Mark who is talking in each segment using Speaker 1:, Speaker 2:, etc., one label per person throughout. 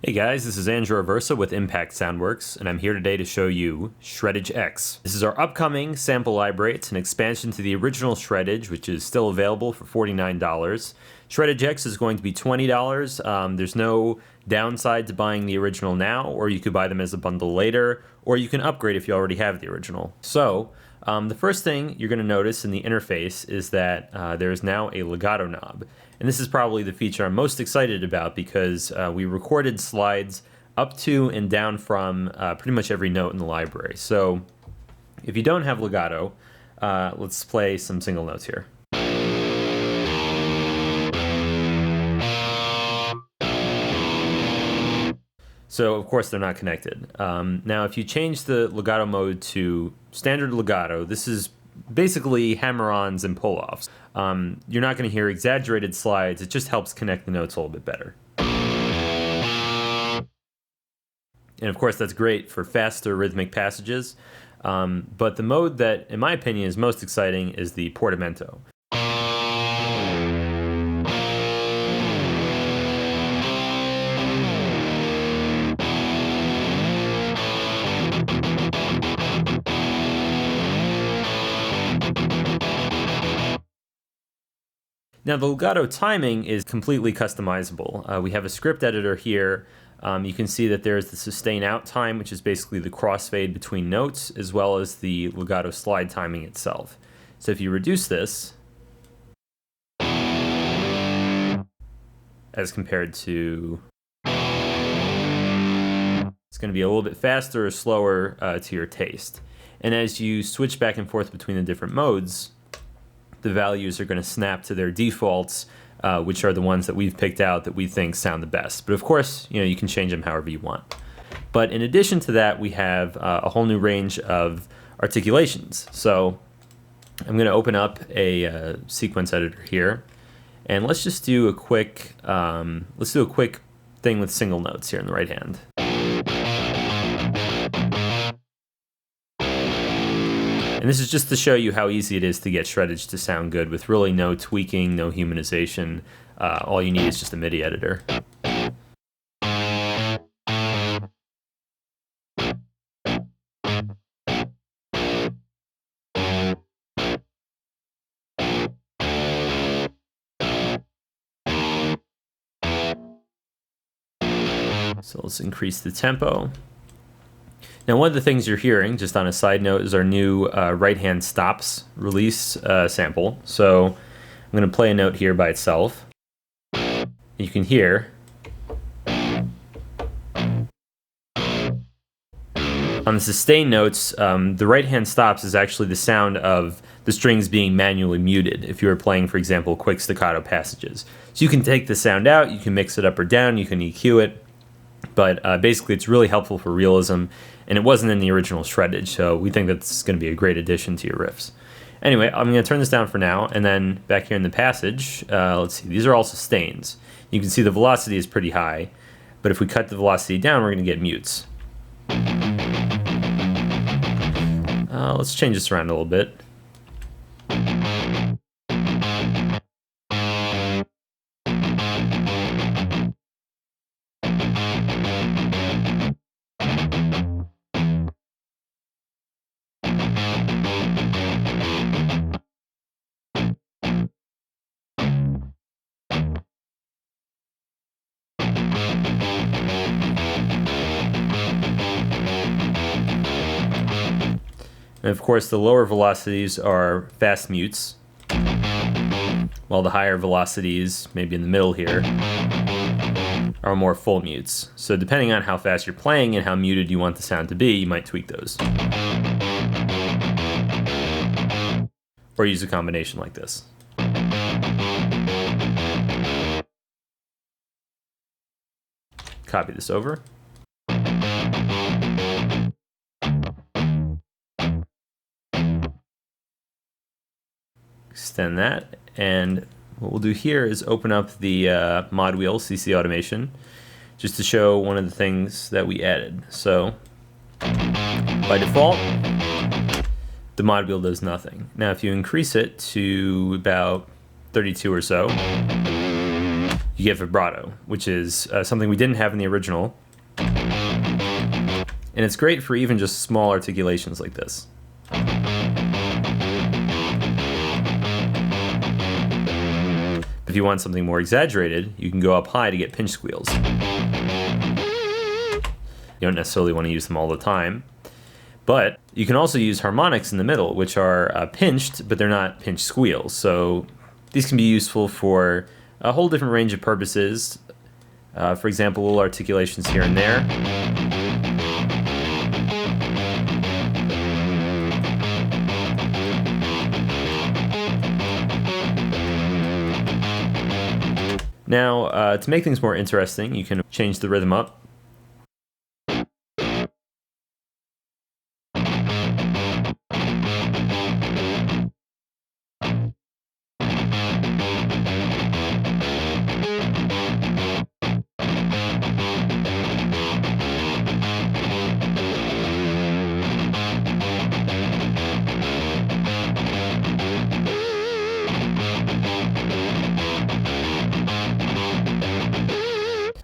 Speaker 1: Hey guys, this is Andrew Aversa with Impact Soundworks, and I'm here today to show you SHREDDAGE X. This is our upcoming sample library. It's an expansion to the original SHREDDAGE, which is still available for $49. SHREDDAGE X is going to be $20. There's no downside to buying the original now, or you could buy them as a bundle later, or you can upgrade if you already have the original. So, the first thing you're going to notice in the interface is that there is now a legato knob. And this is probably the feature I'm most excited about because we recorded slides up to and down from pretty much every note in the library. So if you don't have legato, let's play some single notes here. So of course they're not connected. Now if you change the legato mode to standard legato, this is basically hammer-ons and pull-offs. You're not going to hear exaggerated slides. It just helps connect the notes a little bit better. And of course that's great for faster rhythmic passages. But the mode that, in my opinion, is most exciting is the Portamento. Now the legato timing is completely customizable. We have a script editor here. You can see that there's the sustain out time, which is basically the crossfade between notes, as well as the legato slide timing itself. So if you reduce this, as compared to, it's going to be a little bit faster or slower to your taste. And as you switch back and forth between the different modes, the values are going to snap to their defaults, which are the ones that we've picked out that we think sound the best. But of course, you can change them however you want. But in addition to that, we have a whole new range of articulations. So I'm going to open up a sequence editor here, and let's just do a quick thing with single notes here in the right hand. And this is just to show you how easy it is to get shreddage to sound good with really no tweaking, no humanization. All you need is just a MIDI editor. So let's increase the tempo. Now, one of the things you're hearing, just on a side note, is our new right-hand stops release sample. So I'm going to play a note here by itself. You can hear on the sustain notes, the right-hand stops is actually the sound of the strings being manually muted if you were playing, for example, quick staccato passages. So you can take the sound out, you can mix it up or down, you can EQ it. But basically, it's really helpful for realism, and it wasn't in the original shreddage, so we think that's going to be a great addition to your riffs. Anyway, I'm going to turn this down for now, and then back here in the passage, let's see, these are all sustains. You can see the velocity is pretty high, but if we cut the velocity down, we're going to get mutes. Let's change this around a little bit. And of course, the lower velocities are fast mutes, while the higher velocities, maybe in the middle here, are more full mutes. So depending on how fast you're playing and how muted you want the sound to be, you might tweak those. Or use a combination like this. Copy this over. Extend that, and what we'll do here is open up the mod wheel CC automation just to show one of the things that we added. So by default, the mod wheel does nothing. Now if you increase it to about 32 or so, you get vibrato, which is something we didn't have in the original. And it's great for even just small articulations like this. If you want something more exaggerated, you can go up high to get pinch squeals. You don't necessarily want to use them all the time. But you can also use harmonics in the middle, which are pinched, but they're not pinch squeals. So these can be useful for a whole different range of purposes. For example, little articulations here and there. Now, to make things more interesting, you can change the rhythm up.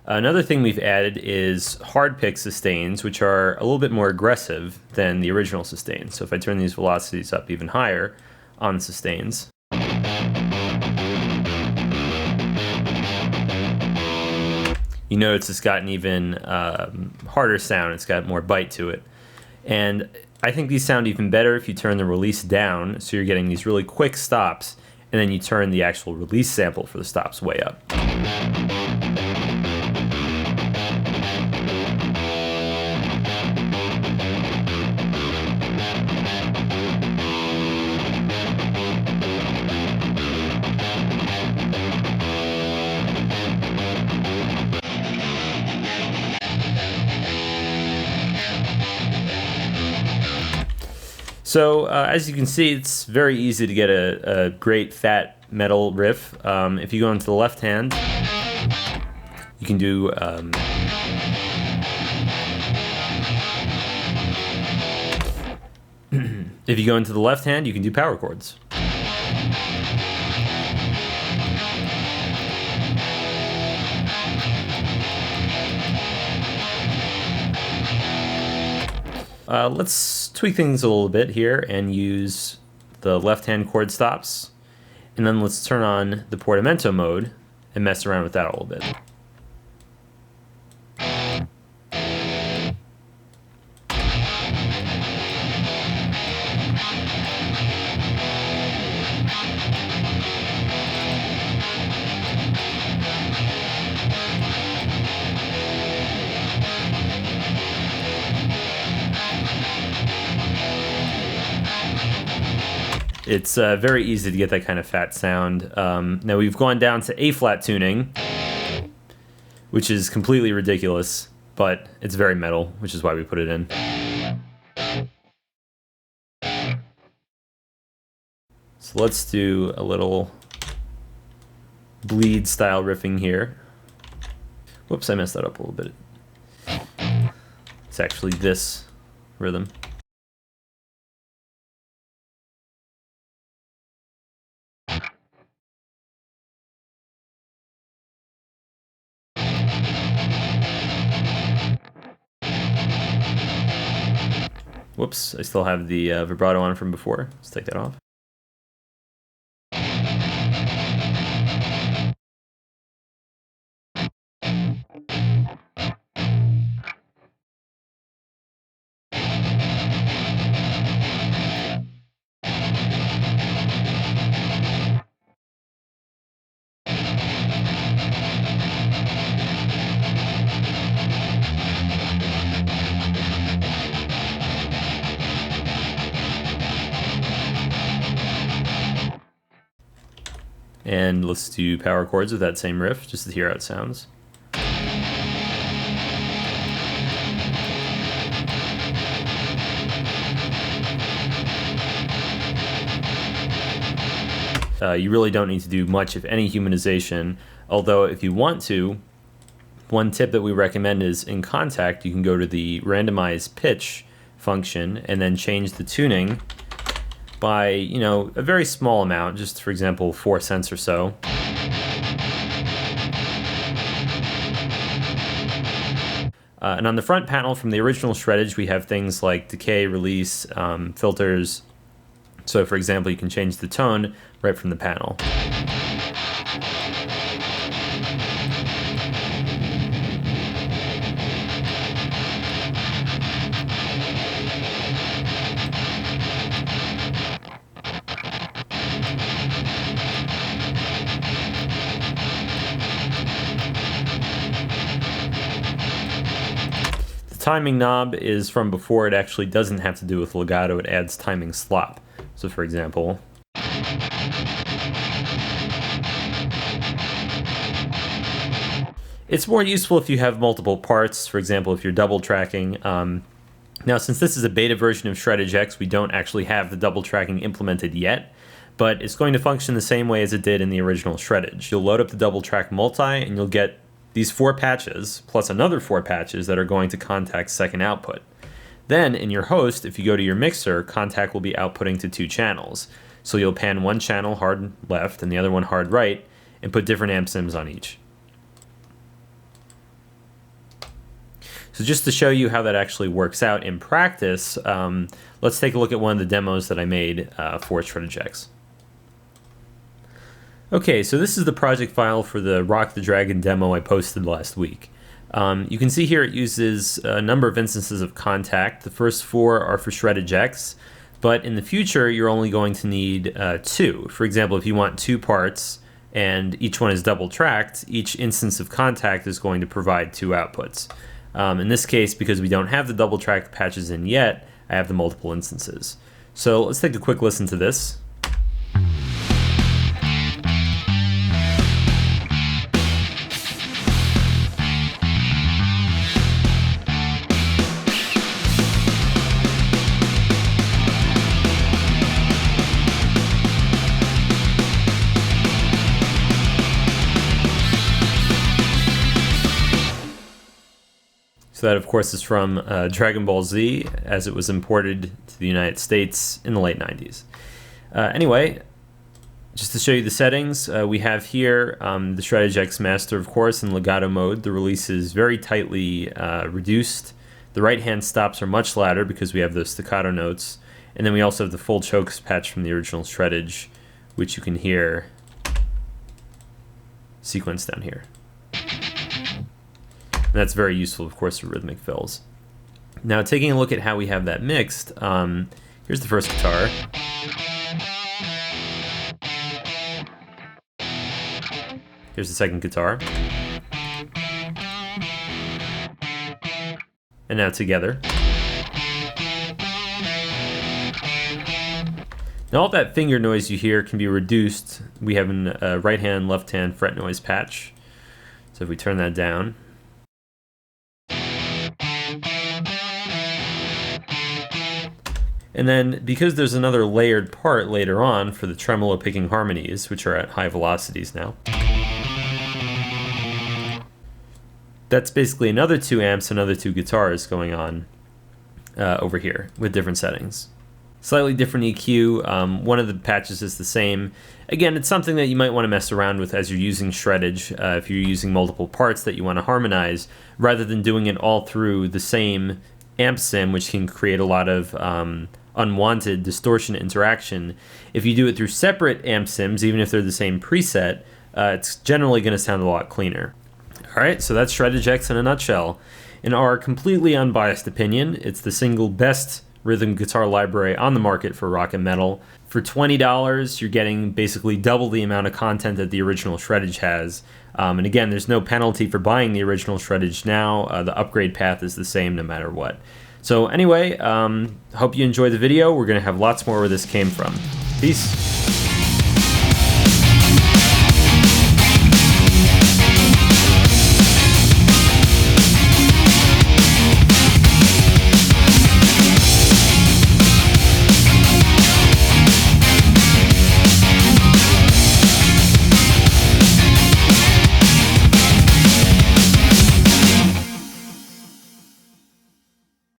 Speaker 1: Another thing we've added is hard pick sustains, which are a little bit more aggressive than the original sustains. So if I turn these velocities up even higher on the sustains, you notice it's got an even harder sound. It's got more bite to it. And I think these sound even better if you turn the release down, so you're getting these really quick stops, and then you turn the actual release sample for the stops way up. So as you can see, it's very easy to get a great fat metal riff. If you go into the left hand, you can do if you go into the left hand, you can do power chords. Let's tweak things a little bit here and use the left-hand chord stops. And then let's turn on the Portamento mode and mess around with that a little bit. It's very easy to get that kind of fat sound. Now we've gone down to A-flat tuning, which is completely ridiculous, but it's very metal, which is why we put it in. So let's do a little bleed style riffing here. Whoops, I messed that up a little bit. It's actually this rhythm. Whoops, I still have the vibrato on from before. Let's take that off. And let's do power chords with that same riff, just to hear how it sounds. You really don't need to do much, if any, humanization, although if you want to, one tip that we recommend is in Contact, you can go to the randomize pitch function and then change the tuning by, you know, a very small amount, just for example 4 cents or so. And on the front panel from the original shreddage, we have things like decay, release, filters. So for example, you can change the tone right from the panel. The timing knob is from before. It actually doesn't have to do with legato, it adds timing slop. So for example, it's more useful if you have multiple parts, for example if you're double tracking. Now since this is a beta version of SHREDDAGE X, we don't actually have the double tracking implemented yet, but it's going to function the same way as it did in the original shreddage. You'll load up the double track multi and you'll get these 4 patches plus another 4 patches that are going to Kontact's second output. Then in your host, if you go to your mixer, Kontakt will be outputting to 2 channels. So you'll pan one channel hard left and the other one hard right and put different amp sims on each. So just to show you how that actually works out in practice, let's take a look at one of the demos that I made for SHREDDAGE X. Okay, so this is the project file for the Rock the Dragon demo I posted last week. You can see here it uses a number of instances of Kontakt. The first 4 are for SHREDDAGE X, but in the future you're only going to need 2. For example, if you want 2 parts and each one is double tracked, each instance of Kontakt is going to provide 2 outputs. In this case, because we don't have the double tracked patches in yet, I have the multiple instances. So let's take a quick listen to this. So that, of course, is from Dragon Ball Z, as it was imported to the United States in the late 90s. Anyway, just to show you the settings, we have here the SHREDDAGE X Master, of course, in legato mode. The release is very tightly reduced. The right-hand stops are much louder because we have those staccato notes. And then we also have the full chokes patch from the original shreddage, which you can hear sequence down here. And that's very useful, of course, for rhythmic fills. Now, taking a look at how we have that mixed, here's the first guitar. Here's the second guitar. And now together. Now all that finger noise you hear can be reduced. We have a right hand, left hand fret noise patch. So if we turn that down. And then, because there's another layered part later on for the tremolo picking harmonies, which are at high velocities now, that's basically another 2 amps, another 2 guitars going on over here with different settings. Slightly different EQ. One of the patches is the same. Again, it's something that you might want to mess around with as you're using shreddage, if you're using multiple parts that you want to harmonize, rather than doing it all through the same amp sim, which can create a lot of unwanted distortion interaction. If you do it through separate amp sims, even if they're the same preset, it's generally going to sound a lot cleaner. Alright, so that's SHREDDAGE X in a nutshell. In our completely unbiased opinion, it's the single best rhythm guitar library on the market for rock and metal. For $20, you're getting basically double the amount of content that the original shreddage has. And again, there's no penalty for buying the original shreddage now. The upgrade path is the same no matter what. So anyway, hope you enjoyed the video. We're going to have lots more where this came from. Peace.